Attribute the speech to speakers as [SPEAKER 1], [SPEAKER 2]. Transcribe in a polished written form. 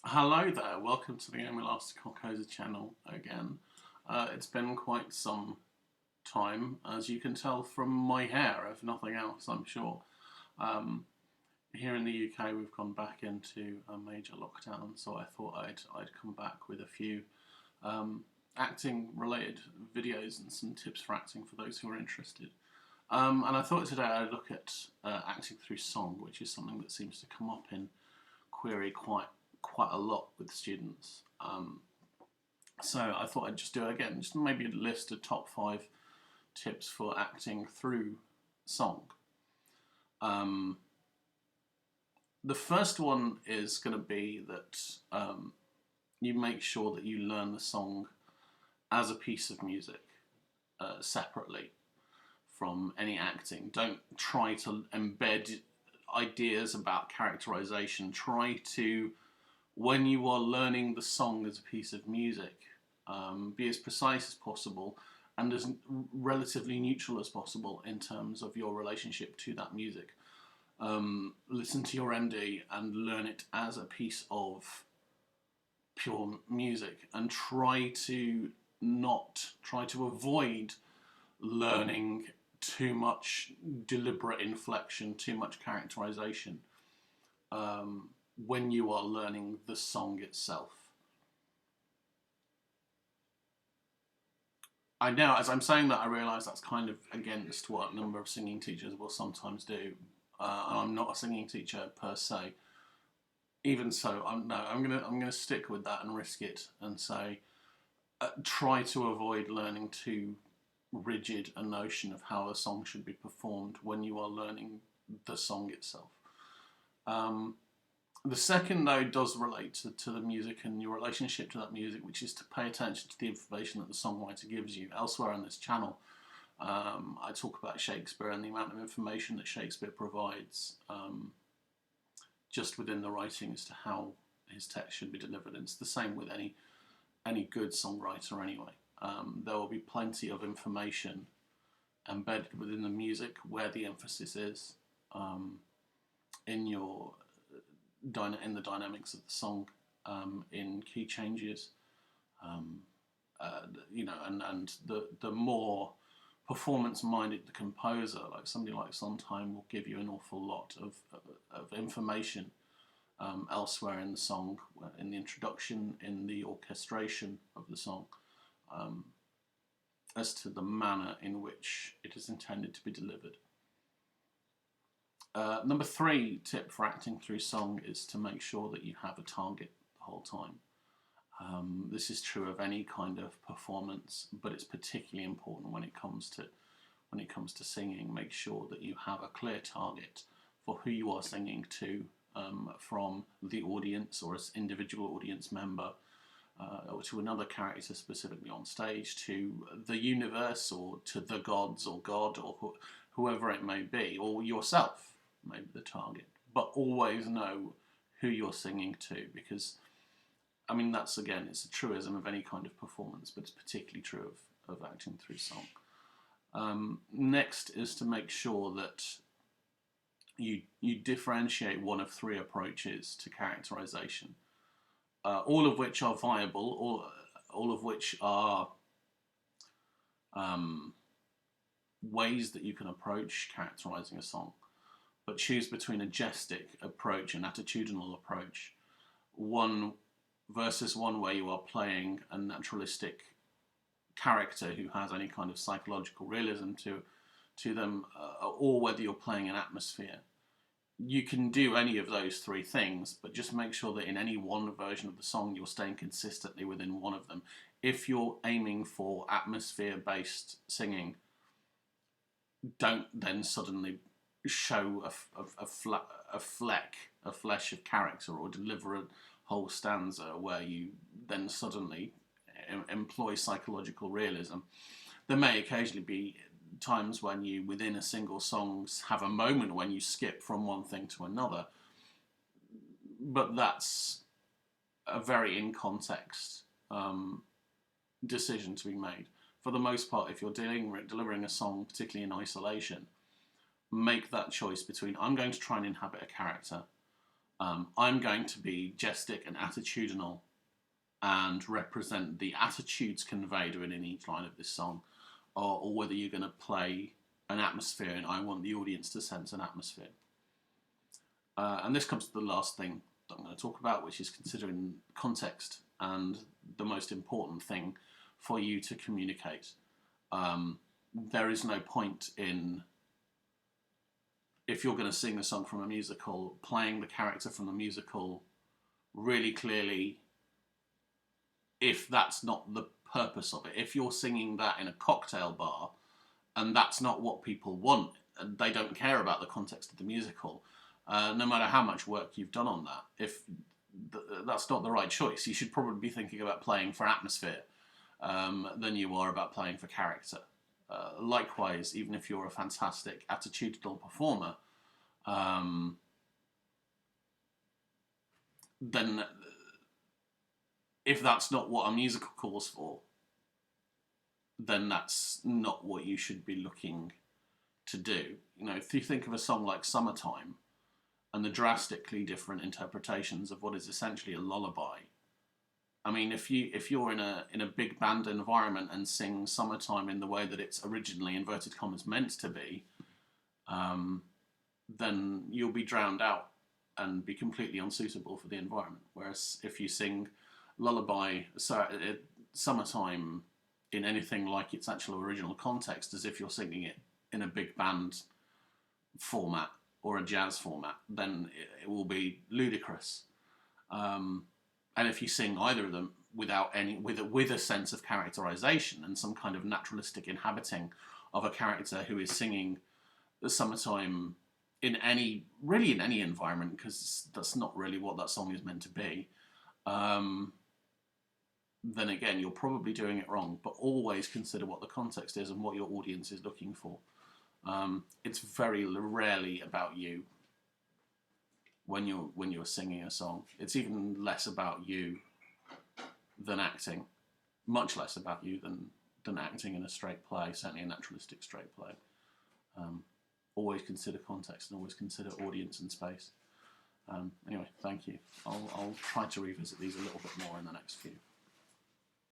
[SPEAKER 1] Hello there, welcome to the Elastic Composer channel again. It's been quite some time, as you can tell from my hair, if nothing else, I'm sure. Um, Here in the UK, we've gone back into a major lockdown, so I thought I'd come back with a few acting-related videos and some tips for acting for those who are interested. And I thought today I'd look at acting through song, which is something that seems to come up in query quite a lot with students. So I thought I'd just do it again, just maybe list a top 5 tips for acting through song. The first one is going to be that you make sure that you learn the song as a piece of music separately from any acting. Don't try to embed ideas about characterization. Try to, when you are learning the song as a piece of music, be as precise as possible and as relatively neutral as possible in terms of your relationship to that music. Listen to your MD and learn it as a piece of pure music, and try to avoid learning too much deliberate inflection, too much characterization when you are learning the song itself. I know, as I'm saying that, I realise that's kind of against what a number of singing teachers will sometimes do. And I'm not a singing teacher per se. Even so, I'm gonna stick with that and risk it and say, try to avoid learning too rigid a notion of how a song should be performed when you are learning the song itself. The second, though, does relate to the music and your relationship to that music, which is to pay attention to the information that the songwriter gives you. Elsewhere on this channel, I talk about Shakespeare and the amount of information that Shakespeare provides just within the writing as to how his text should be delivered. And it's the same with any good songwriter anyway. There will be plenty of information embedded within the music where the emphasis is in the dynamics of the song, in key changes, and the more performance-minded the composer, like somebody like Sondheim, will give you an awful lot of information elsewhere in the song, in the introduction, in the orchestration of the song, as to the manner in which it is intended to be delivered. Number 3 tip for acting through song is to make sure that you have a target the whole time. This is true of any kind of performance, but it's particularly important when it comes to singing. Make sure that you have a clear target for who you are singing to, from the audience or as individual audience member, or to another character specifically on stage, to the universe, or to the gods or God, or whoever it may be, or yourself may be the target. But always know who you're singing to, because I mean, that's, again, it's a truism of any kind of performance, but it's particularly true of acting through song. Next is to make sure that you differentiate one of 3 approaches to characterization, all of which are viable, all of which are ways that you can approach characterizing a song, but choose between a gestic approach and attitudinal approach. One versus one where you are playing a naturalistic character who has any kind of psychological realism to them, or whether you're playing an atmosphere. You can do any of those 3 things, but just make sure that in any one version of the song you're staying consistently within one of them. If you're aiming for atmosphere-based singing, don't then suddenly show a flesh of character, or deliver a whole stanza where you then suddenly employ psychological realism. There may occasionally be times when you, within a single song, have a moment when you skip from one thing to another, but that's a very in context decision to be made. For the most part, if you're delivering a song, particularly in isolation, make that choice between, I'm going to try and inhabit a character, I'm going to be gestic and attitudinal and represent the attitudes conveyed within each line of this song, or whether you're going to play an atmosphere and I want the audience to sense an atmosphere. And this comes to the last thing that I'm going to talk about, which is considering context and the most important thing for you to communicate. There is no point in, if you're going to sing a song from a musical, playing the character from the musical really clearly if that's not the purpose of it. If you're singing that in a cocktail bar and that's not what people want, and they don't care about the context of the musical, no matter how much work you've done on that, if that's not the right choice, you should probably be thinking about playing for atmosphere than you are about playing for character. Likewise, even if you're a fantastic attitudinal performer, then if that's not what a musical calls for, then that's not what you should be looking to do. You know, if you think of a song like Summertime and the drastically different interpretations of what is essentially a lullaby, I mean, if you're in a big band environment and sing Summertime in the way that it's originally, inverted commas, meant to be, then you'll be drowned out and be completely unsuitable for the environment. Whereas if you sing Summertime in anything like its actual original context, as if you're singing it in a big band format or a jazz format, then it will be ludicrous. And if you sing either of them with a sense of characterization and some kind of naturalistic inhabiting of a character who is singing the Summertime in any environment, because that's not really what that song is meant to be, then again, you're probably doing it wrong. But always consider what the context is and what your audience is looking for. It's very rarely about you when you're singing a song. It's even less about you than acting. Much less about you than acting in a straight play, certainly a naturalistic straight play. Always consider context and always consider audience and space. Anyway, thank you. I'll try to revisit these a little bit more in the next few.